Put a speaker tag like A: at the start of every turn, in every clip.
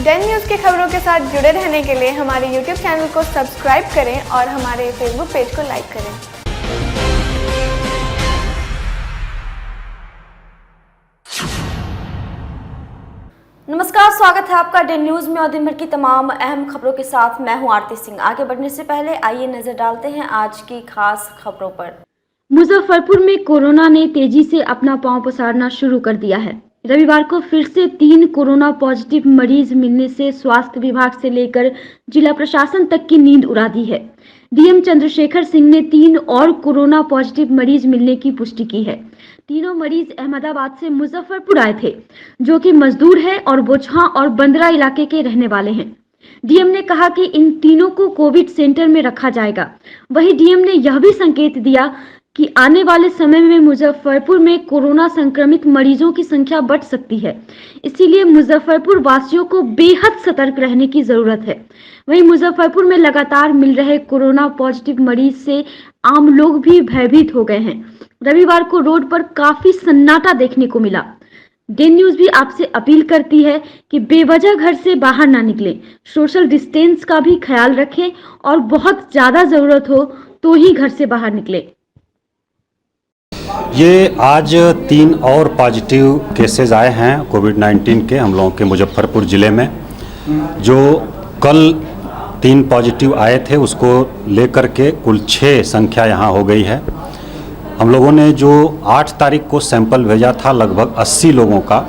A: Dane news की खबरों के साथ जुड़े रहने के लिए हमारे YouTube चैनल को सब्सक्राइब करें और हमारे Facebook पेज को लाइक करें।
B: नमस्कार, स्वागत है आपका डेन न्यूज़ में और दिन भर की तमाम अहम खबरों के साथ मैं हूं आरती सिंह। आगे बढ़ने से पहले आइए नजर डालते हैं आज की खास खबरों पर।
C: मुजफ्फरपुर में कोरोना ने तेजी से अपना पांव पसारना शुरू कर दिया है। रविवार को फिर से 3 कोरोना पॉजिटिव मरीज मिलने से स्वास्थ्य विभाग से लेकर जिला प्रशासन तक की नींद उड़ा दी है। डीएम चंद्रशेखर सिंह ने 3 और कोरोना पॉजिटिव मरीज मिलने की पुष्टि की है। तीनों मरीज अहमदाबाद से मुजफ्फरपुर आए थे, जो कि मजदूर है और बोचहां और बंदरा इलाके के रहने वाले हैं। डीएम ने कहा कि इन तीनों को कोविड सेंटर में रखा जाएगा। वहीं डीएम ने यह भी संकेत दिया कि आने वाले समय में मुजफ्फरपुर में कोरोना संक्रमित मरीजों की संख्या बढ़ सकती है, इसीलिए मुजफ्फरपुर वासियों को बेहद सतर्क रहने की जरूरत है। वहीं मुजफ्फरपुर में लगातार मिल रहे कोरोना पॉजिटिव मरीज से आम लोग भी भयभीत हो गए हैं। रविवार को रोड पर काफी सन्नाटा देखने को मिला। डेन न्यूज भी आपसे अपील करती है कि बेवजह घर से बाहर ना निकलें, सोशल डिस्टेंस का भी ख्याल रखें और बहुत ज्यादा जरूरत हो तो ही घर से बाहर निकलें।
D: ये आज 3 और पॉजिटिव केसेस आए हैं कोविड-19 के हम लोगों के मुजफ्फरपुर ज़िले में। जो कल 3 पॉजिटिव आए थे उसको लेकर के कुल 6 संख्या यहाँ हो गई है। हम लोगों ने जो 8 तारीख को सैंपल भेजा था लगभग 80 लोगों का,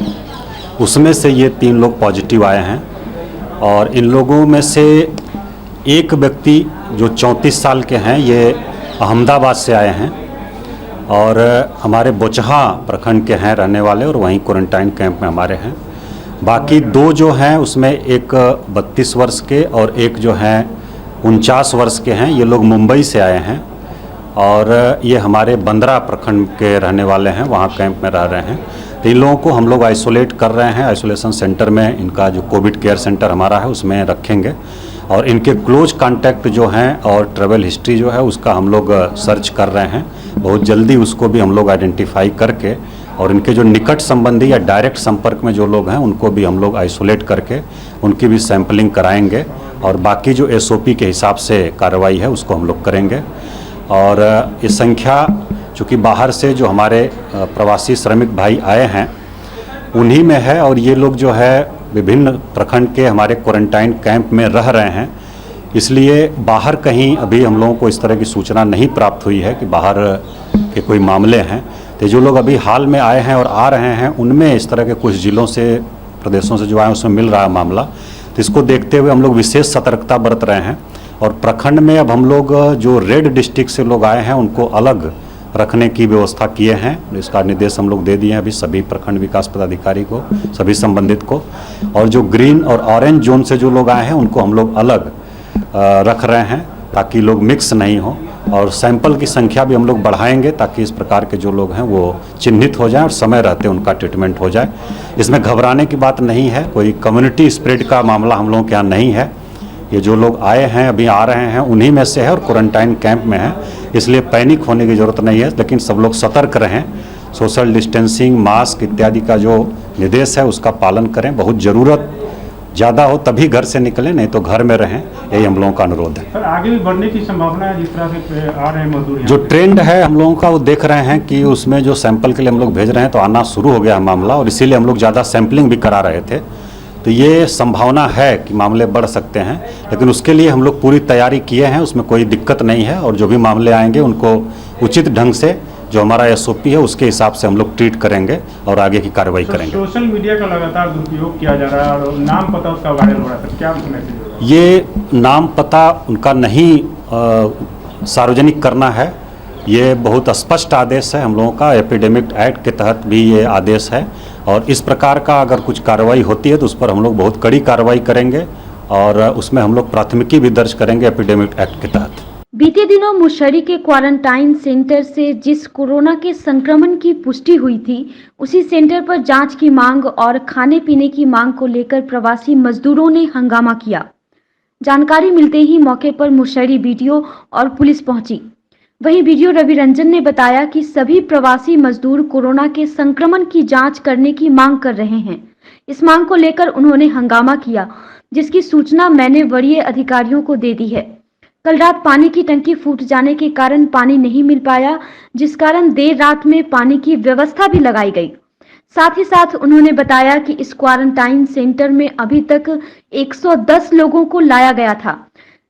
D: उसमें से ये 3 लोग पॉजिटिव आए हैं। और इन लोगों में से एक व्यक्ति जो 34 साल के हैं, ये अहमदाबाद से आए हैं और हमारे बोचहां प्रखंड के हैं रहने वाले और वहीं क्वारंटाइन कैंप में हमारे हैं। बाकी 2 जो हैं उसमें एक 32 वर्ष के और एक जो हैं 49 वर्ष के हैं। ये लोग मुंबई से आए हैं और ये हमारे बंदरा प्रखंड के रहने वाले हैं, वहाँ कैंप में रह रहे हैं। तो इन लोगों को हम लोग आइसोलेट कर रहे हैं। आइसोलेशन सेंटर में इनका जो कोविड केयर सेंटर हमारा है उसमें रखेंगे और इनके क्लोज कांटेक्ट जो हैं और ट्रैवल हिस्ट्री जो है उसका हम लोग सर्च कर रहे हैं। बहुत जल्दी उसको भी हम लोग आइडेंटिफाई करके और इनके जो निकट संबंधी या डायरेक्ट संपर्क में जो लोग हैं उनको भी हम लोग आइसोलेट करके उनकी भी सैंपलिंग कराएंगे और बाकी जो एसओपी के हिसाब से कार्रवाई है उसको हम लोग करेंगे। और ये संख्या चूँकि बाहर से जो हमारे प्रवासी श्रमिक भाई आए हैं उन्हीं में है और ये लोग जो है विभिन्न प्रखंड के हमारे क्वारंटाइन कैंप में रह रहे हैं, इसलिए बाहर कहीं अभी हम लोगों को इस तरह की सूचना नहीं प्राप्त हुई है कि बाहर के कोई मामले हैं। तो जो लोग अभी हाल में आए हैं और आ रहे हैं उनमें इस तरह के कुछ ज़िलों से प्रदेशों से जो आए उसमें मिल रहा है मामला। तो इसको देखते हुए हम लोग विशेष सतर्कता बरत रहे हैं और प्रखंड में अब हम लोग जो रेड डिस्ट्रिक्ट से लोग आए हैं उनको अलग रखने की व्यवस्था किए हैं। इसका निर्देश हम लोग दे दिए हैं अभी सभी प्रखंड विकास पदाधिकारी को, सभी संबंधित को। और जो ग्रीन और ऑरेंज जोन से जो लोग आए हैं उनको हम लोग अलग रख रहे हैं ताकि लोग मिक्स नहीं हो। और सैंपल की संख्या भी हम लोग बढ़ाएंगे ताकि इस प्रकार के जो लोग हैं वो चिन्हित हो जाएं और समय रहते उनका ट्रीटमेंट हो जाए। इसमें घबराने की बात नहीं है, कोई कम्युनिटी स्प्रेड का मामला हम लोगों के यहाँ नहीं है। ये जो लोग आए हैं अभी आ रहे हैं उन्हीं में से है और क्वारंटाइन कैंप में है, इसलिए पैनिक होने की ज़रूरत नहीं है। लेकिन सब लोग सतर्क रहें, सोशल डिस्टेंसिंग, मास्क इत्यादि का जो निर्देश है उसका पालन करें। बहुत ज़रूरत ज़्यादा हो तभी घर से निकलें, नहीं तो घर में रहें, यही हम लोगों का अनुरोध है।
E: सर, आगे भी बढ़ने की संभावना है जिस तरह से आ रहे हैं मजदूर?
D: जो ट्रेंड है हम लोगों का वो देख रहे हैं कि उसमें जो सैंपल के लिए हम लोग भेज रहे हैं तो आना शुरू हो गया मामला और इसीलिए हम लोग ज़्यादा सैंपलिंग भी करा रहे थे। तो ये संभावना है कि मामले बढ़ सकते हैं, लेकिन उसके लिए हम लोग पूरी तैयारी किए हैं, उसमें कोई दिक्कत नहीं है। और जो भी मामले आएंगे उनको उचित ढंग से जो हमारा एसओपी है उसके हिसाब से हम लोग ट्रीट करेंगे और आगे की कार्रवाई करेंगे।
E: सोशल मीडिया का लगातार दुरुपयोग किया जा रहा है और नाम पता उसका वायरल हो रहा है, क्या मैसेज?
D: ये नाम पता उनका नहीं सार्वजनिक करना है, ये बहुत स्पष्ट आदेश है हम लोगों का। एपिडेमिक एक्ट के तहत भी ये आदेश है और इस प्रकार का अगर कुछ कार्रवाई होती है तो उस पर हम लोग बहुत कड़ी कार्रवाई करेंगे और उसमें हम लोग प्राथमिकी भी दर्ज करेंगे एपिडेमिक एक्ट के तहत।
C: बीते दिनों मुशहरी के क्वारंटाइन सेंटर से जिस कोरोना के संक्रमण की पुष्टि हुई थी, उसी सेंटर पर जांच की मांग और खाने पीने की मांग को लेकर प्रवासी मजदूरों ने हंगामा किया। जानकारी मिलते ही मौके पर मुशहरी बीडीओ और पुलिस पहुंची। वहीं बीडीओ रवि रंजन ने बताया कि सभी प्रवासी मजदूर कोरोना के संक्रमण की जांच करने की मांग कर रहे हैं। इस मांग को लेकर उन्होंने हंगामा किया, जिसकी सूचना मैंने वरीय अधिकारियों को दे दी है। कल रात पानी की टंकी फूट जाने के कारण पानी नहीं मिल पाया, जिस कारण देर रात में पानी की व्यवस्था भी लगाई गई। साथ ही साथ उन्होंने बताया कि इस क्वारंटाइन सेंटर में अभी तक 110 लोगों को लाया गया था,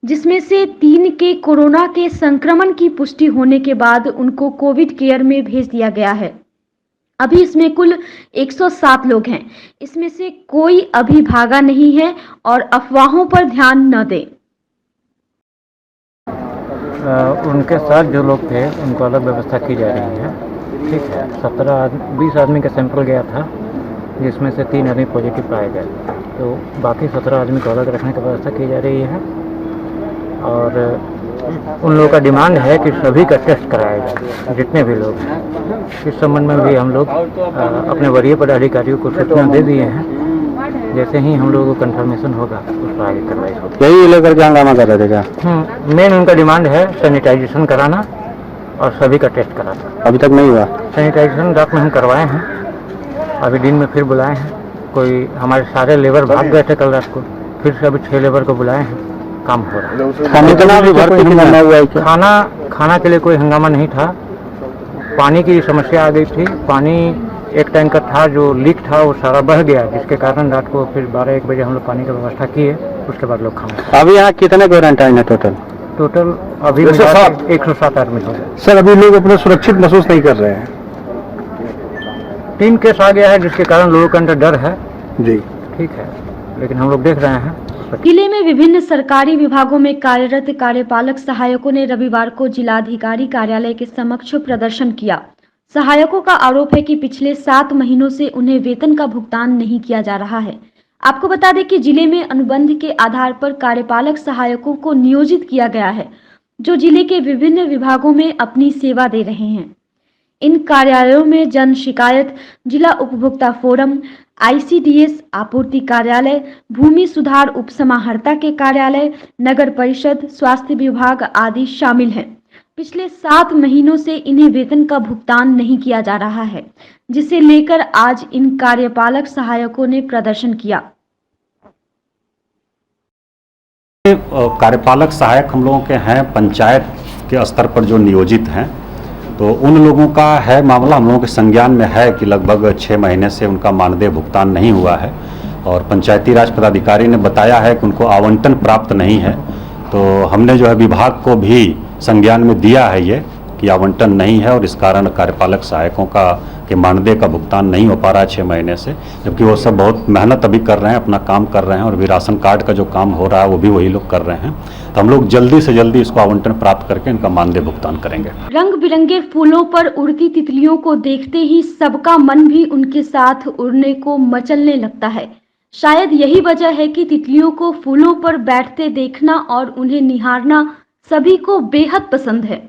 C: जिसमें से 3 के कोरोना के संक्रमण की पुष्टि होने के बाद उनको कोविड केयर में भेज दिया गया है। अभी इसमें कुल 107 लोग हैं। इसमें से कोई अभी भागा नहीं है और अफवाहों पर ध्यान न दें।
F: उनके साथ जो लोग थे उनको अलग व्यवस्था की जा रही है। ठीक है, 20 आदमी का सैंपल गया था, जिसमें से 3 आदमी पॉजिटिव पाए गए, तो बाकी 17 आदमी को अलग रखने की व्यवस्था की जा रही है। और उन लोगों का डिमांड है कि सभी का टेस्ट कराया जाए, जितने भी लोग हैं। इस संबंध में भी हम लोग अपने वरीय पदाधिकारियों को सूचना दे दिए हैं। जैसे ही हम लोगों को कंफर्मेशन होगा उस पर आगे कार्रवाई होगी।
G: यही लेकर के हंगामा कर रहे थे क्या?
F: मेन उनका डिमांड है सैनिटाइजेशन कराना और सभी का टेस्ट कराना।
G: अभी तक नहीं हुआ?
F: सैनिटाइजेशन रात में हम करवाए हैं, अभी दिन में फिर बुलाए हैं। कोई हमारे सारे लेबर भाग गए थे कल रात को, फिर से अभी 6 लेबर को बुलाए हैं, काम हो रहा है। खाना के लिए कोई हंगामा नहीं था। पानी की समस्या आ गई थी। पानी एक टैंकर था जो लीक था, वो सारा बह गया, जिसके कारण रात को फिर 12-1 बजे हम लोग पानी की व्यवस्था किए। उसके बाद लोग खाना।
G: अभी यहाँ कितने क्वारंटाइन है
F: टोटल अभी 107 आदमी हो गए।
G: सर, अभी लोग अपना सुरक्षित महसूस नहीं कर रहे हैं।
F: 3 केस आ गया है, जिसके कारण लोगों के अंदर डर है
G: जी।
F: ठीक है, लेकिन हम लोग देख रहे हैं।
C: जिले में विभिन्न सरकारी विभागों में कार्यरत कार्यपालक सहायकों ने रविवार को जिलाधिकारी कार्यालय के समक्ष प्रदर्शन किया। सहायकों का आरोप है कि पिछले 7 महीनों से उन्हें वेतन का भुगतान नहीं किया जा रहा है। आपको बता दें कि जिले में अनुबंध के आधार पर कार्यपालक सहायकों को नियोजित किया गया है, जो जिले के विभिन्न विभागों में अपनी सेवा दे रहे हैं। इन कार्यालयों में जन शिकायत, जिला उपभोक्ता फोरम, ICDS आपूर्ति कार्यालय, भूमि सुधार उपसमाहर्ता के कार्यालय, नगर परिषद, स्वास्थ्य विभाग आदि शामिल हैं। पिछले 7 महीनों से इन्हें वेतन का भुगतान नहीं किया जा रहा है, जिसे लेकर आज इन कार्यपालक सहायकों ने प्रदर्शन किया।
D: कार्यपालक सहायक हम लोगों के हैं पंचायत के स्तर पर जो नियोजित हैं, तो उन लोगों का है मामला हम लोगों के संज्ञान में है कि लगभग 6 महीने से उनका मानदेय भुगतान नहीं हुआ है और पंचायती राज पदाधिकारी ने बताया है कि उनको आवंटन प्राप्त नहीं है। तो हमने जो है विभाग को भी संज्ञान में दिया है ये कि आवंटन नहीं है और इस कारण कार्यपालक सहायकों के मानदेय का भुगतान नहीं हो पा रहा है 6 महीने से, जबकि वो सब बहुत मेहनत अभी कर रहे हैं, अपना काम कर रहे हैं और भी राशन कार्ड का जो काम हो रहा है वो भी वही लोग कर रहे हैं। तो हम लोग जल्दी से जल्दी इसको आवंटन प्राप्त करके इनका मानदेय भुगतान kरेंगे।
C: रंग बिरंगे फूलों पर उड़ती तितलियों को देखते ही सबका मन भी उनके साथ उड़ने को मचलने लगता है। शायद यही वजह है कि तितलियों को फूलों पर बैठते देखना और उन्हें निहारना सभी को बेहद पसंद है।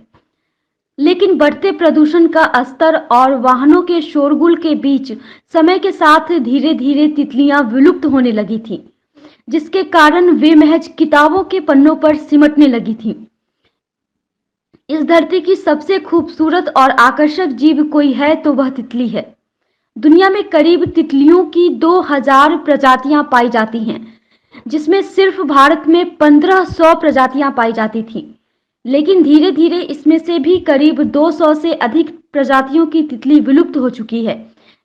C: लेकिन बढ़ते प्रदूषण का स्तर और वाहनों के शोरगुल के बीच समय के साथ धीरे धीरे तितलियां विलुप्त होने लगी थी, जिसके कारण वे महज किताबों के पन्नों पर सिमटने लगी थी। इस धरती की सबसे खूबसूरत और आकर्षक जीव कोई है तो वह तितली है। दुनिया में करीब तितलियों की 2000 प्रजातियां पाई जाती हैं, जिसमें सिर्फ भारत में 1500 प्रजातियां पाई जाती थी। लेकिन धीरे धीरे इसमें से भी करीब 200 से अधिक प्रजातियों की तितली विलुप्त हो चुकी है।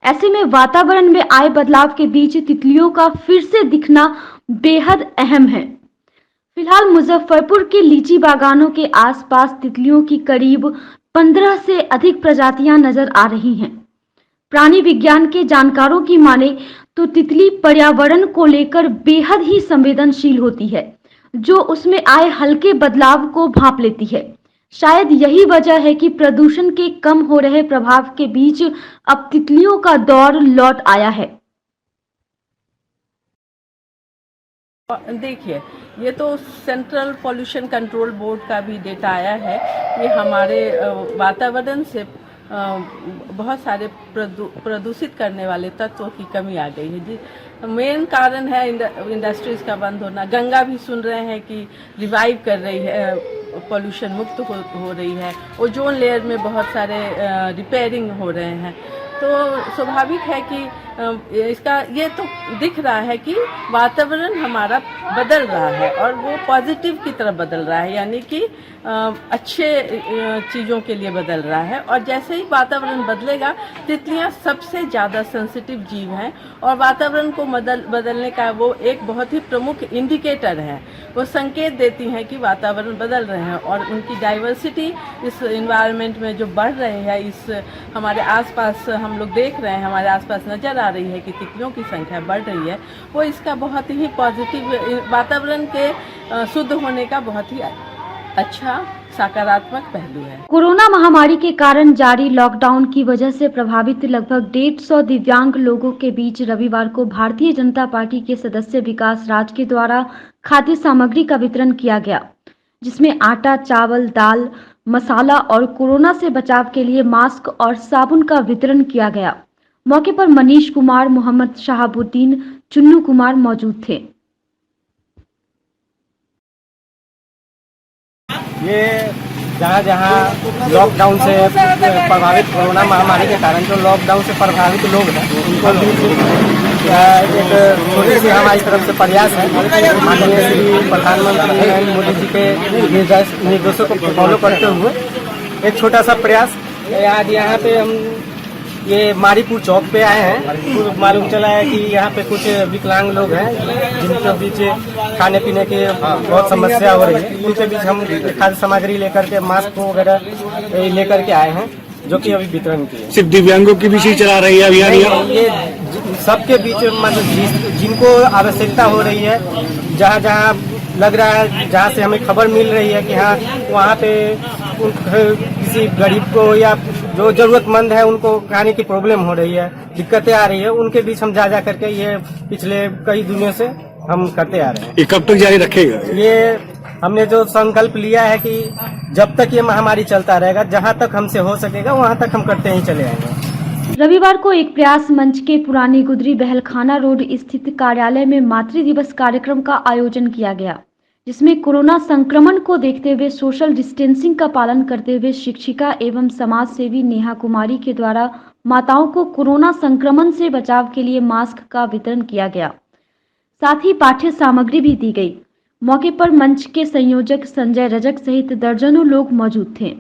C: ऐसे में वातावरण में आए बदलाव के बीच तितलियों का फिर से दिखना बेहद अहम है। फिलहाल मुजफ्फरपुर के लीची बागानों के आसपास तितलियों की करीब 15 से अधिक प्रजातियां नजर आ रही हैं। प्राणी विज्ञान के जानकारों की माने तो तितली पर्यावरण को लेकर बेहद ही संवेदनशील होती है, जो उसमें आए हल्के बदलाव को भांप लेती है। शायद यही वजह है कि प्रदूषण के कम हो रहे प्रभाव के बीच अब तितलियों का दौर लौट आया है।
H: देखिए, ये तो सेंट्रल पॉल्यूशन कंट्रोल बोर्ड का भी डेटा आया है। ये हमारे वातावरण से बहुत सारे प्रदूषित करने वाले तत्वों की कमी आ गई है जी। मेन कारण है इंडस्ट्रीज का बंद होना। गंगा भी सुन रहे हैं कि रिवाइव कर रही है, पॉल्यूशन मुक्त हो रही है। ओजोन लेयर में बहुत सारे रिपेयरिंग हो रहे हैं। तो स्वाभाविक है कि इसका ये तो दिख रहा है कि वातावरण हमारा बदल रहा है और वो पॉजिटिव की तरफ बदल रहा है, यानी कि अच्छे चीज़ों के लिए बदल रहा है। और जैसे ही वातावरण बदलेगा, तितलियां सबसे ज़्यादा सेंसिटिव जीव हैं और वातावरण को बदलने का वो एक बहुत ही प्रमुख इंडिकेटर है। वो संकेत देती हैं कि वातावरण बदल रहे हैं और उनकी डाइवर्सिटी इस इन्वायरमेंट में जो बढ़ रहे हैं, इस हमारे आसपास हम लोग देख रहे हैं, हमारे आसपास नज़र आ रही है कि तितलियों की संख्या बढ़ रही है, वो इसका बहुत ही पॉजिटिव, वातावरण के शुद्ध होने का बहुत ही अच्छा सकारात्मक पहलू है।
C: कोरोना महामारी के कारण जारी लॉकडाउन की वजह से प्रभावित लगभग 150 दिव्यांग लोगों के बीच रविवार को भारतीय जनता पार्टी के सदस्य विकास राज के द्वारा खाद्य सामग्री का वितरण किया गया, जिसमें आटा, चावल, दाल, मसाला और कोरोना से बचाव के लिए मास्क और साबुन का वितरण किया गया। मौके पर मनीष कुमार, मोहम्मद शहाबुद्दीन, चुन्नू कुमार मौजूद थे।
I: ये जहाँ लॉकडाउन से प्रभावित, कोरोना महामारी के कारण जो लॉकडाउन से प्रभावित लोग हैं, उनको भी एक छोटी सी हमारी तरफ से प्रयास है। माननीय श्री प्रधानमंत्री नरेंद्र मोदी जी के निर्देशों को फॉलो करते हुए एक छोटा सा प्रयास। आज यहाँ पे हम ये मारीपुर चौक पे आए हैं। मालूम चला है कि यहाँ पे कुछ विकलांग लोग हैं जिनके बीच खाने पीने की बहुत समस्या हो रही है। उनके बीच हम खाद्य सामग्री लेकर के, मास्क वगैरह लेकर के आए हैं, जो कि अभी वितरण किए।
G: सिर्फ दिव्यांगों की भी चला रही है अभियान?
I: ये सबके बीच, मतलब जिनको आवश्यकता हो रही है, जहाँ जहाँ लग रहा है, जहाँ से हमें खबर मिल रही है कि हाँ वहाँ पे किसी गरीब को या जो जरूरतमंद है उनको खाने की प्रॉब्लम हो रही है, दिक्कतें आ रही है, उनके बीच हम जा करके ये पिछले कई दिनों से हम करते आ रहे हैं।
G: ये कब तक जारी रखेगा?
I: ये हमने जो संकल्प लिया है कि जब तक ये महामारी चलता रहेगा, जहाँ तक हमसे हो सकेगा वहाँ तक हम करते ही चले आएंगे।
C: रविवार को एक प्रयास मंच के पुरानी गुदरी बहलखाना रोड स्थित कार्यालय में मातृ दिवस कार्यक्रम का आयोजन किया गया, जिसमें कोरोना संक्रमण को देखते हुए सोशल डिस्टेंसिंग का पालन करते हुए शिक्षिका एवं समाज सेवी नेहा कुमारी के द्वारा माताओं को कोरोना संक्रमण से बचाव के लिए मास्क का वितरण किया गया। साथ ही पाठ्य सामग्री भी दी गई। मौके पर मंच के संयोजक संजय रजक सहित दर्जनों लोग मौजूद थे।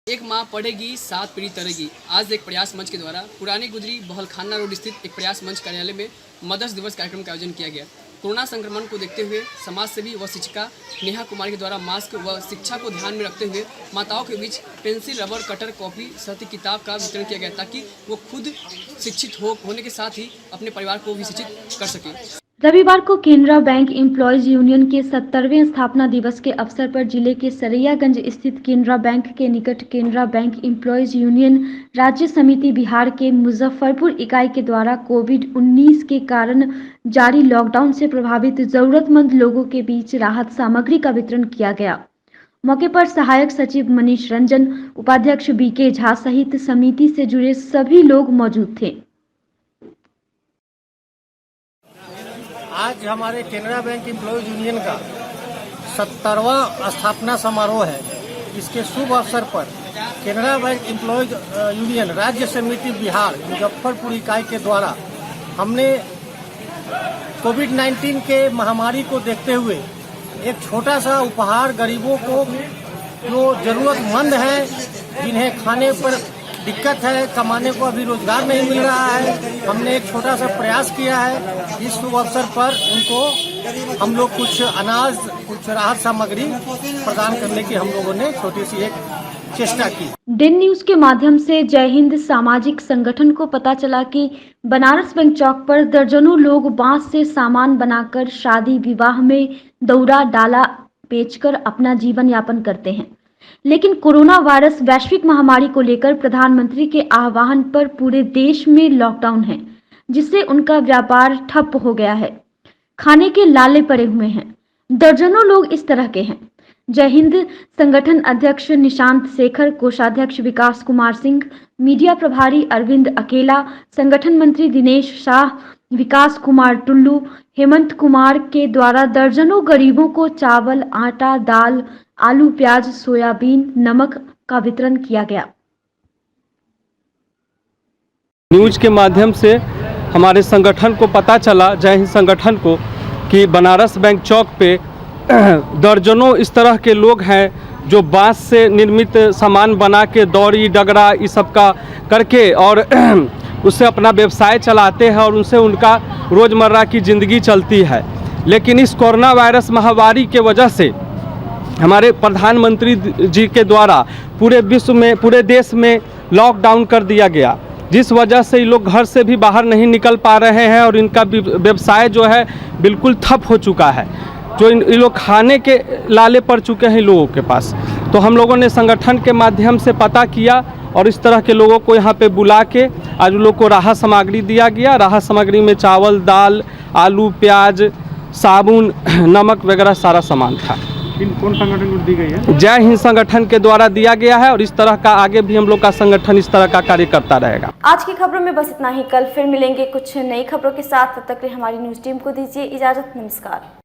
J: एक माँ पढ़ेगी, 7 पीढ़ी तरेगी। आज एक प्रयास मंच के द्वारा पुरानी गुजरी बहलखाना रोड स्थित एक प्रयास मंच कार्यालय में मदर्स दिवस कार्यक्रम का आयोजन किया गया। कोरोना संक्रमण को देखते हुए समाज सेवी व शिक्षिका नेहा कुमारी के द्वारा मास्क व शिक्षा को ध्यान में रखते हुए माताओं के बीच पेंसिल, रबर, कटर, कॉपी, साथ ही किताब का वितरण किया गया, ताकि वो खुद शिक्षित होने के साथ ही अपने परिवार को भी शिक्षित कर सके।
C: रविवार को केनरा बैंक एम्प्लॉयज यूनियन के 70वें स्थापना दिवस के अवसर पर जिले के सरैयागंज स्थित केनरा बैंक के निकट केनरा बैंक एम्प्लॉयज यूनियन राज्य समिति बिहार के मुजफ्फरपुर इकाई के द्वारा कोविड-19 के कारण जारी लॉकडाउन से प्रभावित जरूरतमंद लोगों के बीच राहत सामग्री का वितरण किया गया। मौके पर सहायक सचिव मनीष रंजन, उपाध्यक्ष बीके झा सहित समिति से जुड़े सभी लोग मौजूद थे।
I: आज हमारे केनरा बैंक एम्प्लॉयज यूनियन का 70वां स्थापना समारोह है। इसके शुभ अवसर पर केनरा बैंक एम्प्लॉयज यूनियन राज्य समिति बिहार मुजफ्फरपुर इकाई के द्वारा हमने कोविड-19 के महामारी को देखते हुए एक छोटा सा उपहार गरीबों को, जो जरूरतमंद है, जिन्हें खाने पर दिक्कत है, कमाने को अभी रोजगार नहीं मिल रहा है, हमने एक छोटा सा प्रयास किया है। इस शुभ अवसर पर उनको हम लोग कुछ अनाज, कुछ राहत सामग्री प्रदान करने की हम लोगों ने छोटी सी एक चेष्टा की।
C: डेन न्यूज के माध्यम से जय हिंद सामाजिक संगठन को पता चला कि बनारस बैंक चौक पर दर्जनों लोग बांस से सामान बनाकर शादी विवाह में दौरा डाला बेचकर अपना जीवन यापन करते हैं, लेकिन कोरोना वायरस वैश्विक महामारी को लेकर प्रधानमंत्री के आह्वान पर पूरे देश में लॉकडाउन है, जिससे उनका व्यापार ठप हो गया है। खाने के लाले पड़े हुए हैं। दर्जनों लोग इस तरह के हैं। जय हिंद संगठन अध्यक्ष निशांत शेखर, कोषाध्यक्ष विकास कुमार सिंह, मीडिया प्रभारी अरविंद अकेला, संगठन मंत्री दिनेश शाह, विकास कुमार टुल्लू, हेमंत कुमार के द्वारा दर्जनों गरीबों को चावल, आटा, दाल, आलू, प्याज, सोयाबीन, नमक का वितरण किया गया।
K: न्यूज के माध्यम से हमारे संगठन को पता चला, जय हिंद संगठन को, कि बनारस बैंक चौक पे दर्जनों इस तरह के लोग हैं जो बांस से निर्मित सामान बना के दौरी डगरा इस सब का करके और उससे अपना व्यवसाय चलाते हैं और उनसे उनका रोज़मर्रा की ज़िंदगी चलती है। लेकिन इस कोरोना वायरस महामारी के वजह से हमारे प्रधानमंत्री जी के द्वारा पूरे विश्व में, पूरे देश में लॉकडाउन कर दिया गया, जिस वजह से ये लोग घर से भी बाहर नहीं निकल पा रहे हैं और इनका व्यवसाय जो है बिल्कुल ठप हो चुका है। जो ये लोग खाने के लाले पड़ चुके हैं लोगों के पास। तो हम लोगों ने संगठन के माध्यम से पता किया और इस तरह के लोगों को यहाँ पे बुला के आज उन लोग को राहत सामग्री दिया गया। राहत सामग्री में चावल, दाल, आलू, प्याज, साबुन, नमक वगैरह सारा सामान था।
E: कौन संगठन को दी गई है?
K: जय हिंद संगठन के द्वारा दिया गया है और इस तरह का आगे भी हम लोग का संगठन इस तरह का कार्य करता रहेगा।
B: आज की खबरों में बस इतना ही। कल फिर मिलेंगे कुछ नई खबरों के साथ। तब तक के लिए हमारी न्यूज़ टीम को दीजिए इजाज़त। नमस्कार।